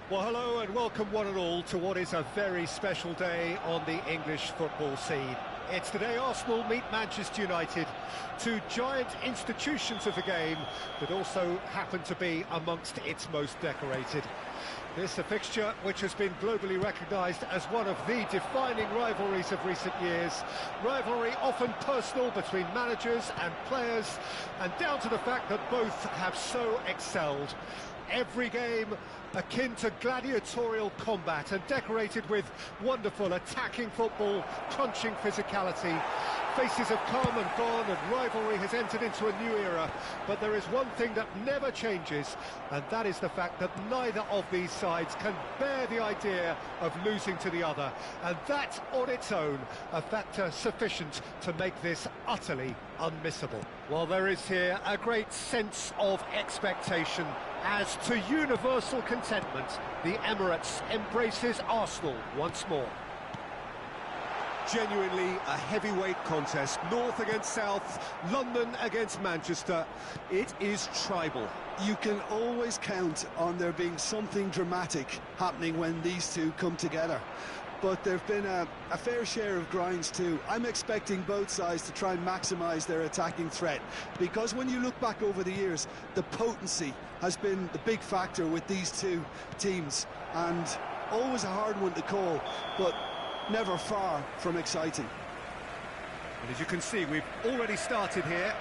Well, hello and welcome one and all to what is a very special day on the English football scene. It's the day Arsenal meet Manchester United, two giant institutions of the game that also happen to be amongst its most decorated. This a fixture which has been globally recognised as one of the defining rivalries of recent years. Rivalry often personal between managers and players, and down to the fact that both have so excelled. Every game akin to gladiatorial combat and decorated with wonderful attacking football, crunching physicality. Faces have come and gone and rivalry has entered into a new era, but there is one thing that never changes, and that is the fact that neither of these sides can bear the idea of losing to the other, and that on its own a factor sufficient to make this utterly unmissable. Well, there is here a great sense of expectation. As to universal contentment, the Emirates embraces Arsenal once more. Genuinely a heavyweight contest, North against South, London against Manchester. It is tribal. You can always count on there being something dramatic happening when these two come together. But there have been a fair share of grinds too. I'm expecting both sides to try and maximise their attacking threat, because when you look back over the years, the potency has been the big factor with these two teams, and always a hard one to call, but never far from exciting. And as you can see, we've already started here.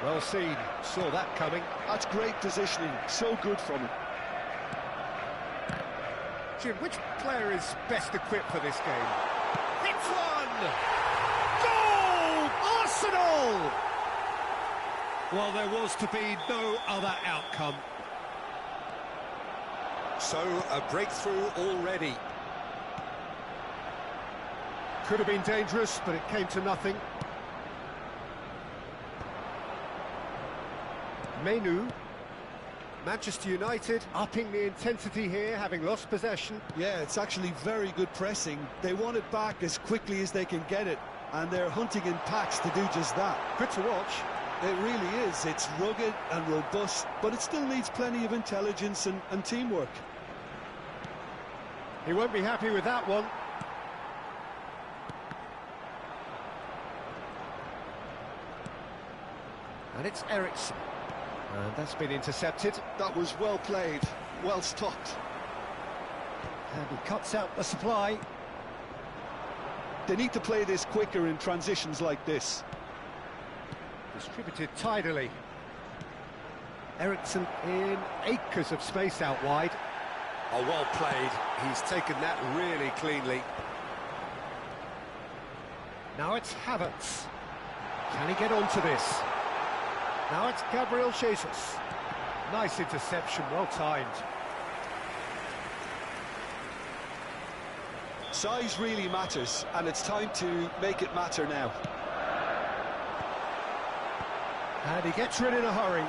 Well seen, saw that coming. That's great positioning, so good from him. Jim, which player is best equipped for this game? Hits one! Goal! Arsenal! Well, there was to be no other outcome. So, a breakthrough already. Could have been dangerous, but it came to nothing. Menu. Manchester United upping the intensity here, having lost possession. Yeah, it's actually very good pressing. They want it back as quickly as they can get it, and they're hunting in packs to do just that. Good to watch. It really is. It's rugged and robust, but it still needs plenty of intelligence and teamwork. He won't be happy with that one. And it's Eriksen. And that's been intercepted. That was well played, well stopped. And he cuts out the supply. They need to play this quicker in transitions like this. Distributed tidily. Eriksen in acres of space out wide. Oh, well played. He's taken that really cleanly. Now it's Havertz. Can he get onto this? Now it's Gabriel Jesus. Nice interception, well timed. Size really matters, and it's time to make it matter now. And he gets rid in a hurry.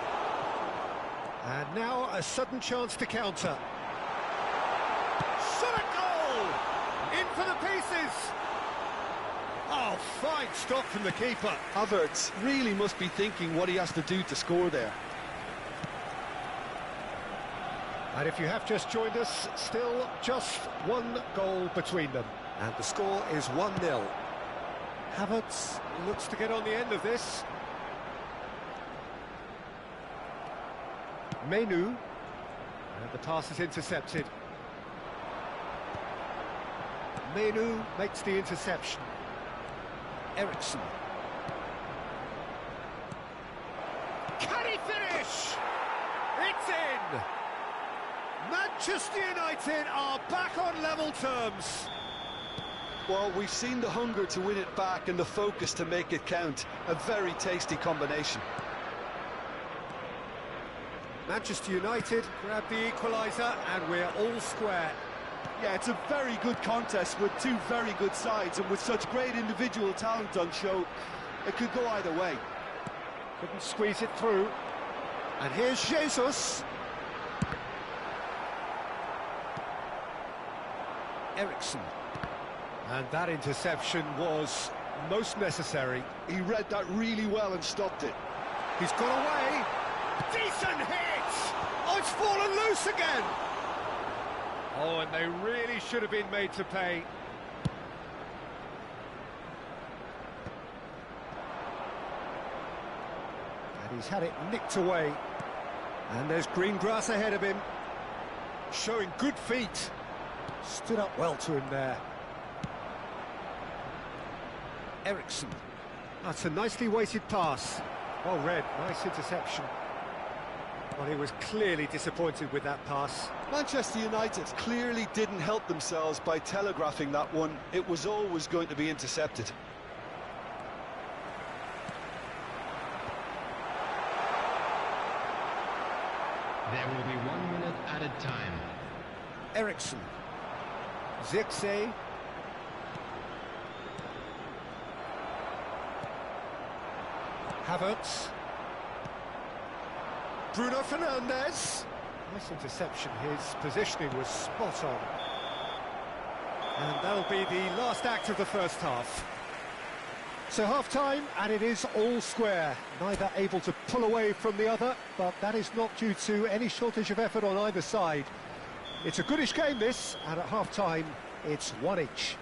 And now a sudden chance to counter. Shot a goal! In for the pieces! Oh, fine stop from the keeper. Havertz really must be thinking what he has to do to score there. And if you have just joined us, still just one goal between them. And the score is 1-0. Havertz looks to get on the end of this. Menu. And the pass is intercepted. Menu makes the interception. Eriksen. Can he finish? It's in! Manchester United are back on level terms. Well, we've seen the hunger to win it back and the focus to make it count. A very tasty combination. Manchester United grab the equaliser and we're all square. Yeah, it's a very good contest with two very good sides, and with such great individual talent on show, it could go either way. Couldn't squeeze it through. And here's Jesus. Eriksen. And that interception was most necessary. He read that really well and stopped it. He's got away. Decent hit! Oh, it's fallen loose again! Oh, and they really should have been made to pay. And he's had it nicked away. And there's green grass ahead of him. Showing good feet. Stood up well to him there. Eriksen. That's a nicely weighted pass. Well read, nice interception. Well, he was clearly disappointed with that pass. Manchester United clearly didn't help themselves by telegraphing that one. It was always going to be intercepted. There will be 1 minute added time. Eriksen. Zirkzee. Havertz. Bruno Fernandes. Nice interception, his positioning was spot on. And that'll be the last act of the first half. So half-time, and it is all square. Neither able to pull away from the other, but that is not due to any shortage of effort on either side. It's a goodish game, this, and at half-time, it's one each.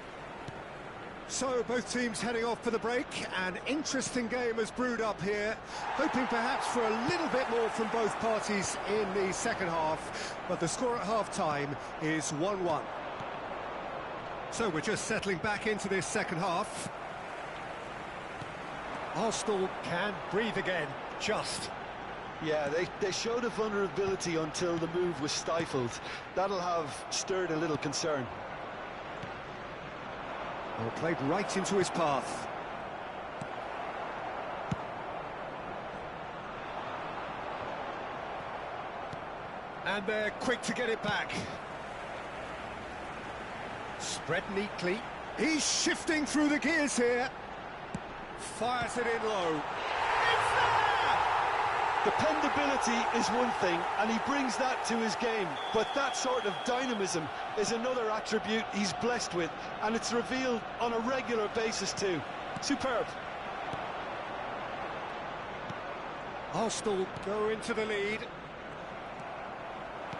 So, both teams heading off for the break. An interesting game has brewed up here, hoping perhaps for a little bit more from both parties in the second half, but the score at half-time is 1-1. So, we're just settling back into this second half. Arsenal can breathe again, just. Yeah, they showed a vulnerability until the move was stifled. That'll have stirred a little concern. Well, played right into his path. And they're quick to get it back. Spread neatly. He's shifting through the gears here. Fires it in low. It's there! Dependability is one thing, and he brings that to his game, but that sort of dynamism is another attribute he's blessed with, and it's revealed on a regular basis too. Superb. Arsenal go into the lead.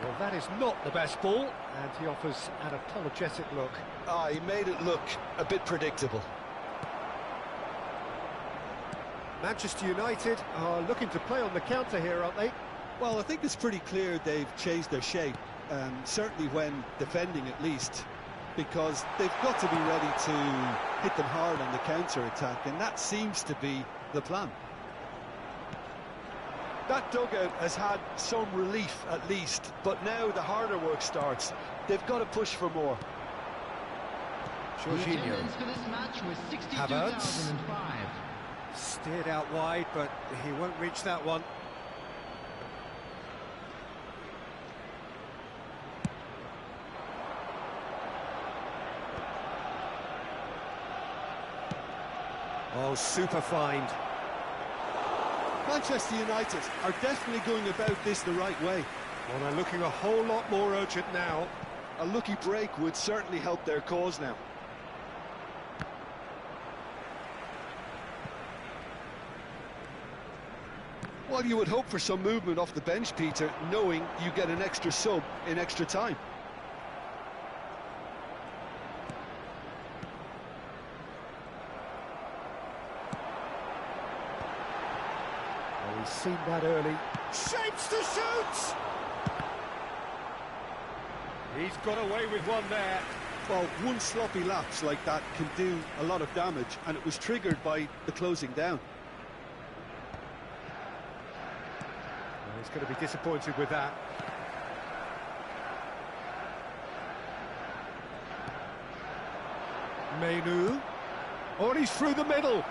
Well, that is not the best ball, and he offers an apologetic look. He made it look a bit predictable. Manchester United are looking to play on the counter here, aren't they? Well, I think it's pretty clear they've changed their shape, certainly when defending at least, because they've got to be ready to hit them hard on the counter-attack, and that seems to be the plan. That dugout has had some relief at least, but now the harder work starts. They've got to push for more. Jorginho. Havertz. Steered out wide, but he won't reach that one. Oh, super find. Manchester United are definitely going about this the right way. Well, they're looking a whole lot more urgent now. A lucky break would certainly help their cause now. Well, you would hope for some movement off the bench, Peter, knowing you get an extra sub in extra time. Well, he's seen that early. Shapes to shoot! He's got away with one there. Well, one sloppy lapse like that can do a lot of damage, and it was triggered by the closing down. Well, he's going to be disappointed with that. Menu. Oh, and he's through the middle.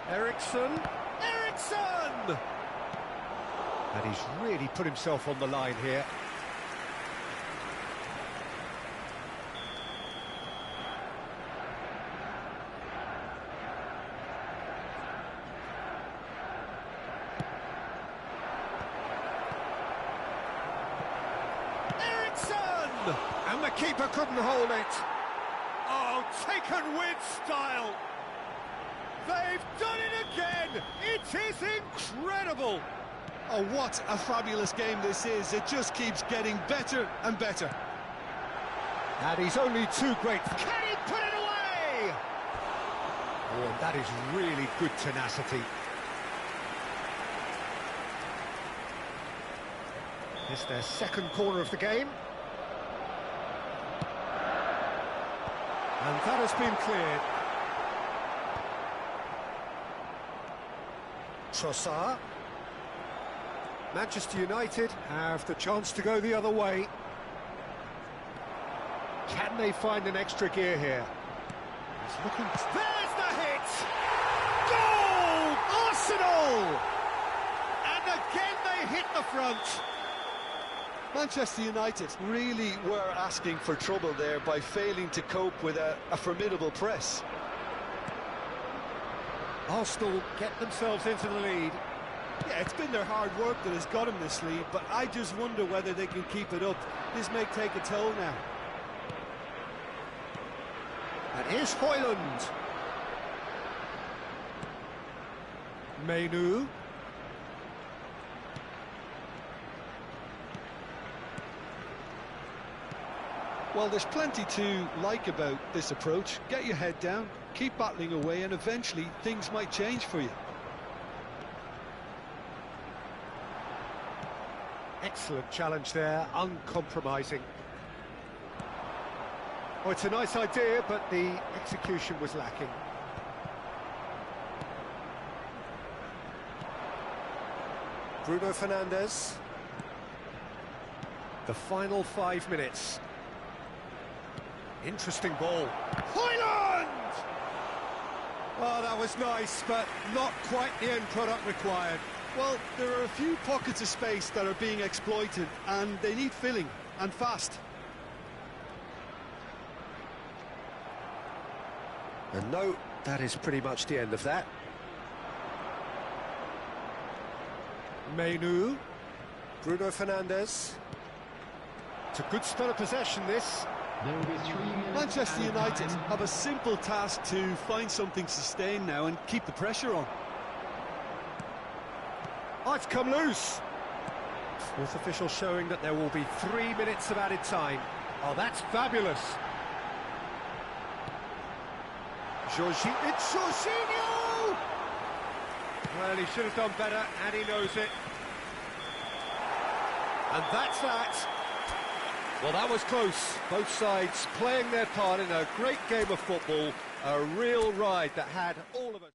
Ericsson. Ericsson! And he's really put himself on the line here. And the keeper couldn't hold it. Oh, taken with style. They've done it again. It is incredible. Oh, what a fabulous game this is. It just keeps getting better and better. And he's only too great. Can he put it away? Oh, that is really good tenacity. It's their second corner of the game. And that has been cleared. Trossard. Manchester United have the chance to go the other way. Can they find an extra gear here? He's looking... There's the hit! Goal! Arsenal! And again they hit the front. Manchester United really were asking for trouble there by failing to cope with a formidable press. Arsenal get themselves into the lead. Yeah, it's been their hard work that has got them this lead, but I just wonder whether they can keep it up. This may take a toll now. And here's Højlund. Menu. Well, there's plenty to like about this approach. Get your head down, keep battling away, and eventually things might change for you. Excellent challenge there, uncompromising. Oh, it's a nice idea, but the execution was lacking. Bruno Fernandes. The final 5 minutes. Interesting ball. Højlund! Oh, that was nice, but not quite the end product required. Well, there are a few pockets of space that are being exploited, and they need filling, and fast. And no, that is pretty much the end of that. Menu. Bruno Fernandes. It's a good spell of possession, this. There will be 3 minutes. Manchester added United time. have a simple task to find something sustained now and keep the pressure on. Oh, it's come loose. Fourth official showing that there will be 3 minutes of added time. Oh, that's fabulous. Jorginho, it's Jorginho! Well, he should have done better, and he knows it. And that's that. Well, that was close. Both sides playing their part in a great game of football. A real ride that had all of us.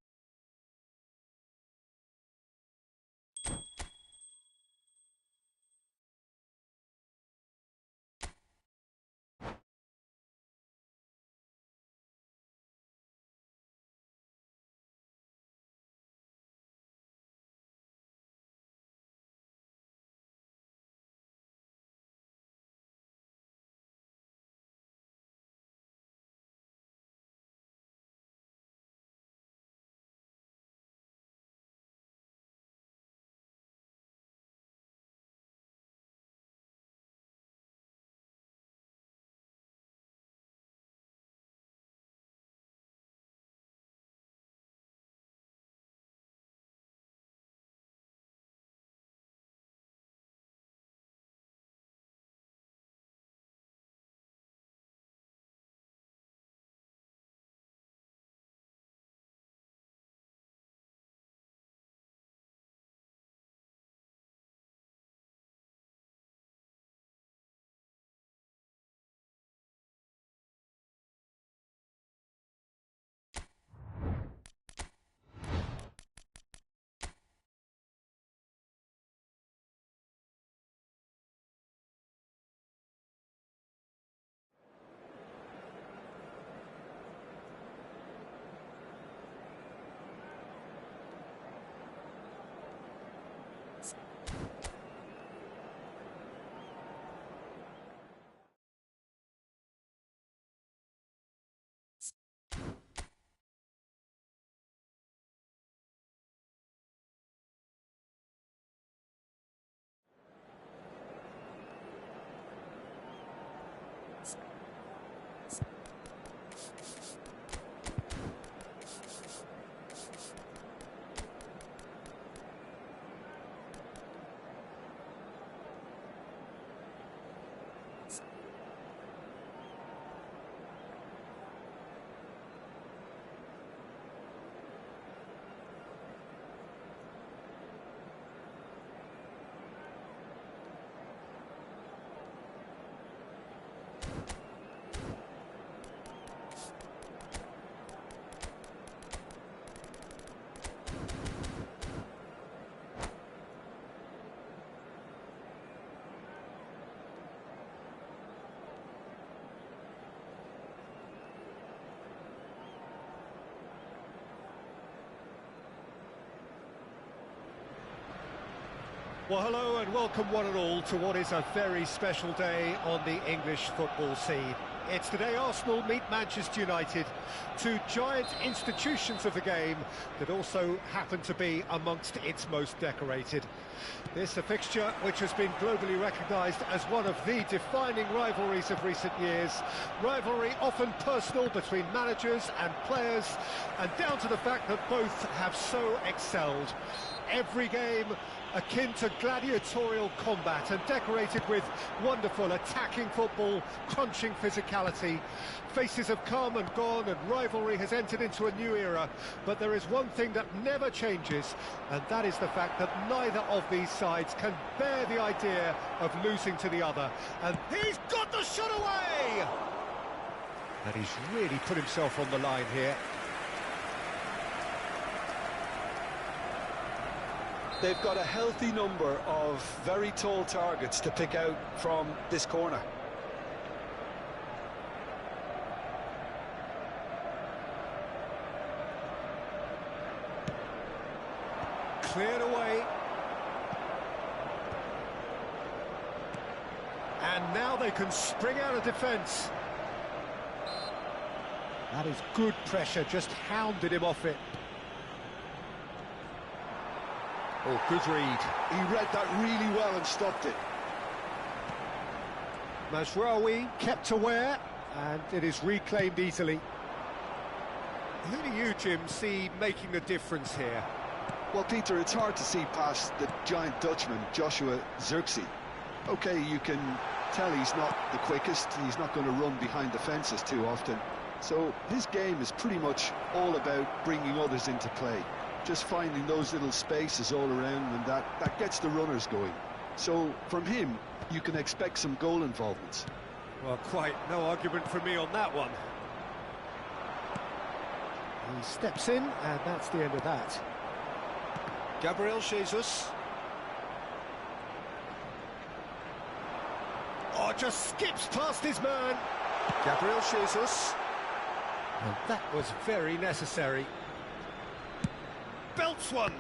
Well, hello and welcome one and all to what is a very special day on the English football scene. It's today Arsenal meet Manchester United, two giant institutions of the game that also happen to be amongst its most decorated. This a fixture which has been globally recognised as one of the defining rivalries of recent years. Rivalry often personal between managers and players, and down to the fact that both have so excelled. Every game akin to gladiatorial combat and decorated with wonderful attacking football, crunching physicality. Faces have come and gone and rivalry has entered into a new era, but there is one thing that never changes, and that is the fact that neither of these sides can bear the idea of losing to the other. And he's got the shot away! And he's really put himself on the line here. They've got a healthy number of very tall targets to pick out from this corner. Cleared away. And now they can spring out of defence. That is good pressure, just hounded him off it. Oh, good read. He read that really well and stopped it. Mazraoui kept aware, and it is reclaimed easily. Who do you, Jim, see making the difference here? Well, Peter, it's hard to see past the giant Dutchman, Joshua Zirkzee. OK, you can tell he's not the quickest, he's not going to run behind defences too often. So his game is pretty much all about bringing others into play. Just finding those little spaces all around, and that gets the runners going. So from him, you can expect some goal involvements. Well, quite no argument from me on that one. He steps in, and that's the end of that. Gabriel Jesus. Oh, just skips past his man. Gabriel Jesus. And that was very necessary. Belts one.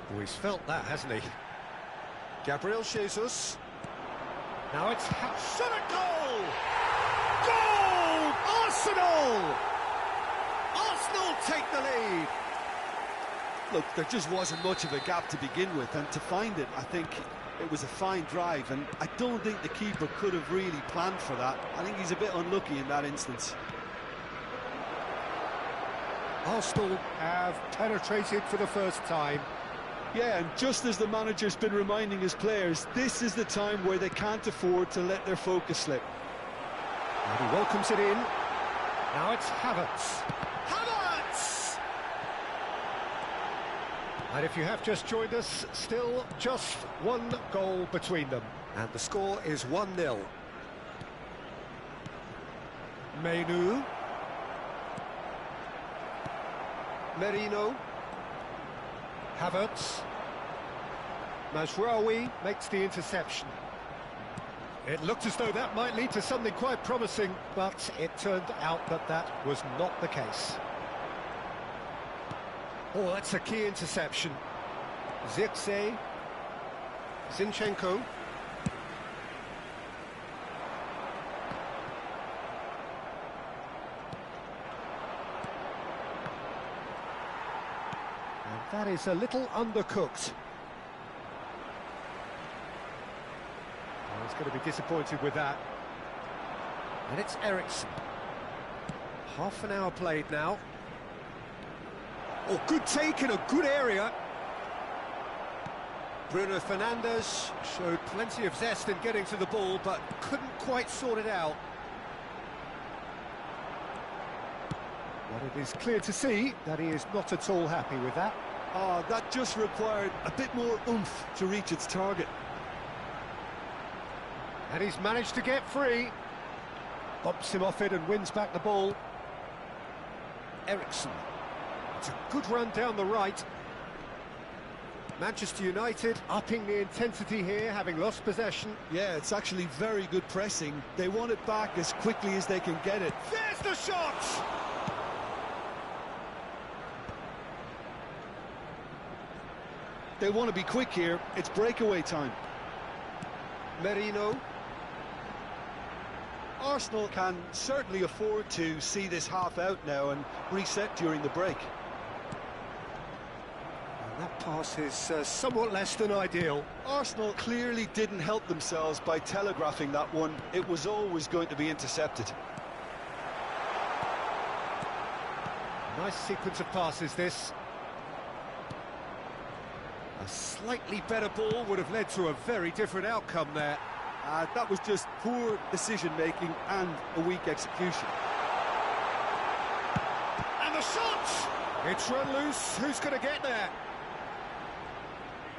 Oh, he's felt that, hasn't he? Gabriel Jesus. Now it's shot at goal! Goal! Arsenal! Arsenal take the lead! Look, there just wasn't much of a gap to begin with, and to find it, I think it was a fine drive, and I don't think the keeper could have really planned for that. I think he's a bit unlucky in that instance. Arsenal have penetrated for the first time. Yeah, and just as the manager's been reminding his players, this is the time where they can't afford to let their focus slip. And he welcomes it in. Now it's Havertz. Havertz! And if you have just joined us, still just one goal between them. And the score is 1-0. Menu. Merino. Havertz. Mazraoui makes the interception. It looked as though that might lead to something quite promising, but it turned out that that was not the case. Oh, that's a key interception. Zirkzee. Zinchenko. And that is a little undercooked. Oh, he's going to be disappointed with that. And it's Eriksen. Half an hour played now. Oh, good take in a good area. Bruno Fernandes showed plenty of zest in getting to the ball, but couldn't quite sort it out. But it is clear to see that he is not at all happy with that. Oh, that just required a bit more oomph to reach its target. And he's managed to get free. Bumps him off it and wins back the ball. Eriksen. It's a good run down the right. Manchester United upping the intensity here, having lost possession. Yeah, it's actually very good pressing. They want it back as quickly as they can get it. There's the shot! They want to be quick here. It's breakaway time. Merino. Arsenal can certainly afford to see this half out now and reset during the break. And that pass is somewhat less than ideal. Arsenal clearly didn't help themselves by telegraphing that one. It was always going to be intercepted. Nice sequence of passes, this. A slightly better ball would have led to a very different outcome there. That was just poor decision-making and a weak execution. And the shot! It's run loose. Who's going to get there?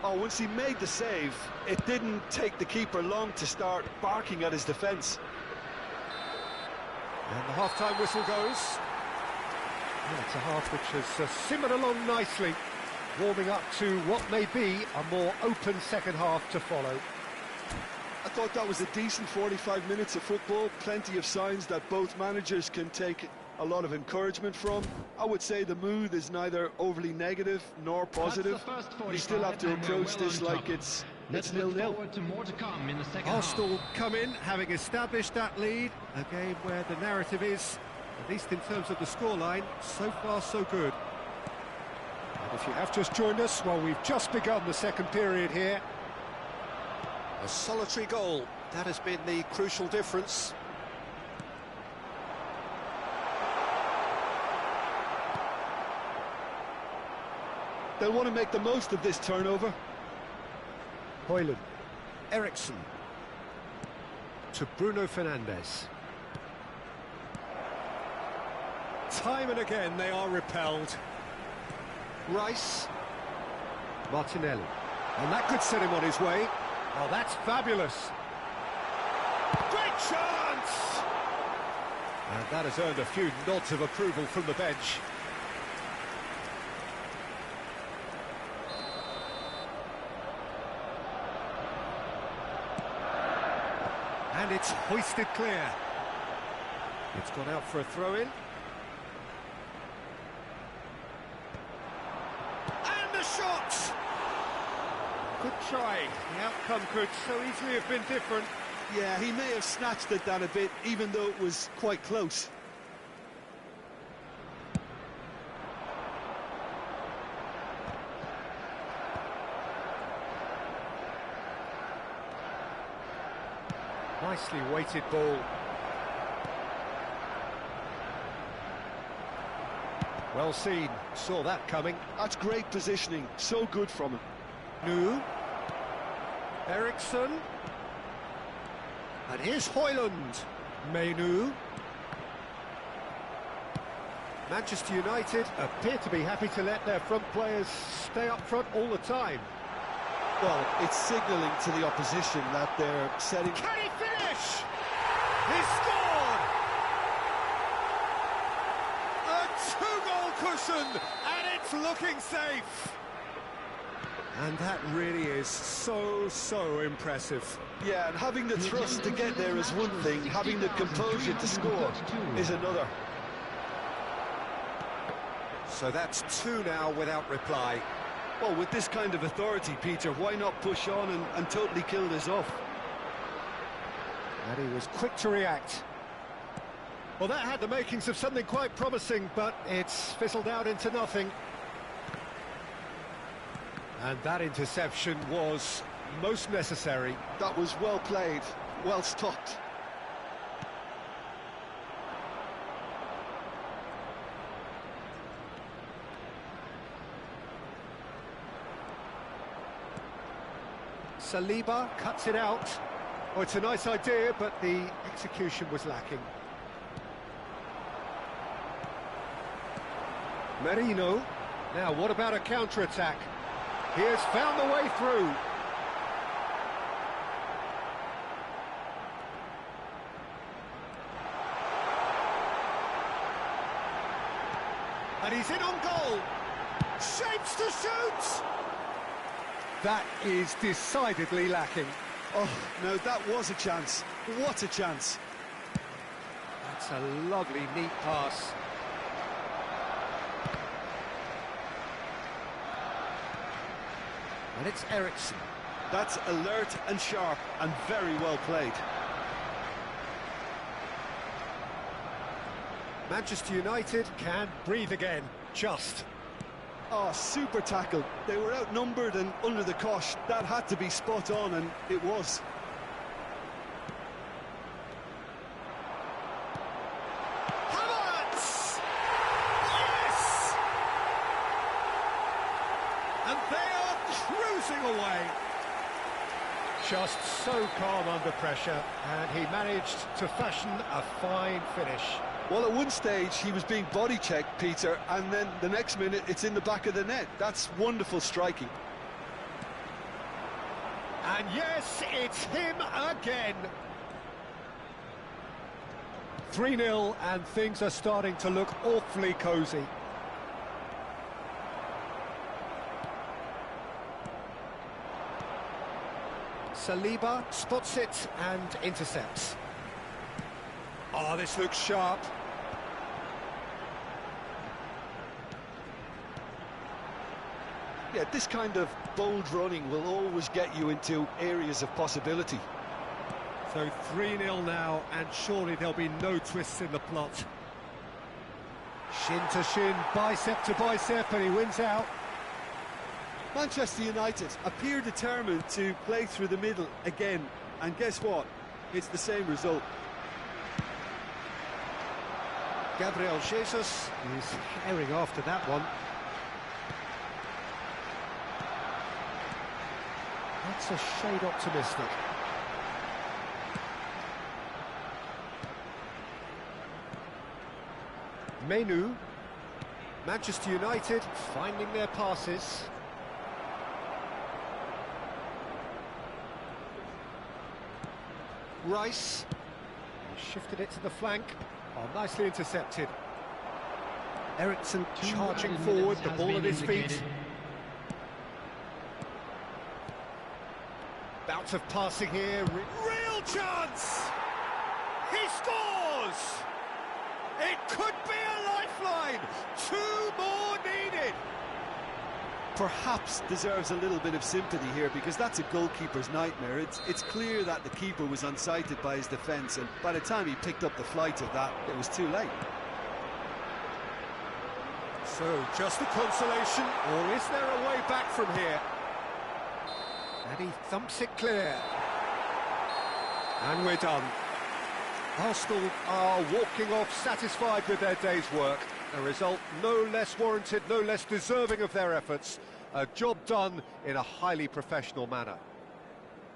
Oh, once he made the save, it didn't take the keeper long to start barking at his defence. And the half-time whistle goes. Well, it's a half which has simmered along nicely, warming up to what may be a more open second half to follow. I thought that was a decent 45 minutes of football, plenty of signs that both managers can take a lot of encouragement from. I would say the mood is neither overly negative nor positive. You still have to approach this like it's 0-0. Arsenal come in, having established that lead, a game where the narrative is, at least in terms of the scoreline, so far so good. And if you have just joined us, well, we've just begun the second period here. A solitary goal, that has been the crucial difference. They'll want to make the most of this turnover. Højlund, Eriksen, to Bruno Fernandes. Time and again they are repelled. Rice, Martinelli, and that could set him on his way. Oh, that's fabulous. Great chance! And that has earned a few nods of approval from the bench. And it's hoisted clear. It's gone out for a throw-in. And the shot! Good try. The outcome could so easily have been different. Yeah, he may have snatched at that a bit, even though it was quite close. Nicely weighted ball. Well seen, saw that coming. That's great positioning, so good from him. Nu, Eriksen, and here's Højlund. Menu. Manchester United appear to be happy to let their front players stay up front all the time. Well, it's signalling to the opposition that they're setting... Can he finish? He scored! A two-goal cushion, and it's looking safe. And that really is so impressive. Yeah, and having the thrust to get there is one thing, having the composure to score is another. So that's two now without reply. Well, with this kind of authority, Peter, why not push on and totally kill this off? And he was quick to react. Well, that had the makings of something quite promising, but it's fizzled out into nothing. And that interception was most necessary. That was well played, well stopped. Saliba cuts it out. Oh, it's a nice idea, but the execution was lacking. Merino. Now, what about a counter-attack? He has found the way through. And he's in on goal. Shapes to shoot. That is decidedly lacking. Oh, no, that was a chance. What a chance. That's a lovely, neat pass. And it's Eriksen. That's alert and sharp and very well played. Manchester United can breathe again, just. Oh, super tackle. They were outnumbered and under the cosh. That had to be spot on, and it was. Havertz! Yes! And they are cruising away. Just so calm under pressure, and he managed to fashion a fine finish. Well, at one stage, he was being body-checked, Peter, and then the next minute, it's in the back of the net. That's wonderful striking. And yes, it's him again. 3-0, and things are starting to look awfully cosy. Saliba spots it and intercepts. Oh, this looks sharp. Yeah, this kind of bold running will always get you into areas of possibility. So 3-0 now, and surely there'll be no twists in the plot. Shin to shin, bicep to bicep, and he wins out. Manchester United appear determined to play through the middle again, and guess what? It's the same result. Gabriel Jesus is herring after that one. That's a shade optimistic. Menu. Manchester United finding their passes. Rice. He shifted it to the flank. Oh, nicely intercepted. Eriksen charging forward, the ball at his feet. Bout of passing here, real chance! He scores! It could be a lifeline! 2 more needed! Perhaps deserves a little bit of sympathy here, because that's a goalkeeper's nightmare. It's clear that the keeper was unsighted by his defence, and by the time he picked up the flight of that, it was too late. So, just a consolation, or is there a way back from here? And he thumps it clear. And we're done. Arsenal are walking off satisfied with their day's work. A result no less warranted, no less deserving of their efforts. A job done in a highly professional manner.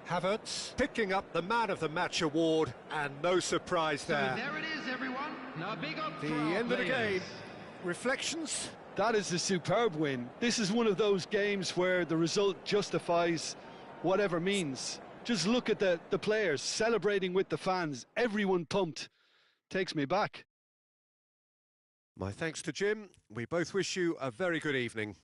Havertz picking up the Man of the Match award, and no surprise there. So there it is, everyone. Now big up The for our end of the players. game. Reflections? That is a superb win. This is one of those games where the result justifies whatever means. Just look at the players celebrating with the fans. Everyone pumped. Takes me back. My thanks to Jim. We both wish you a very good evening.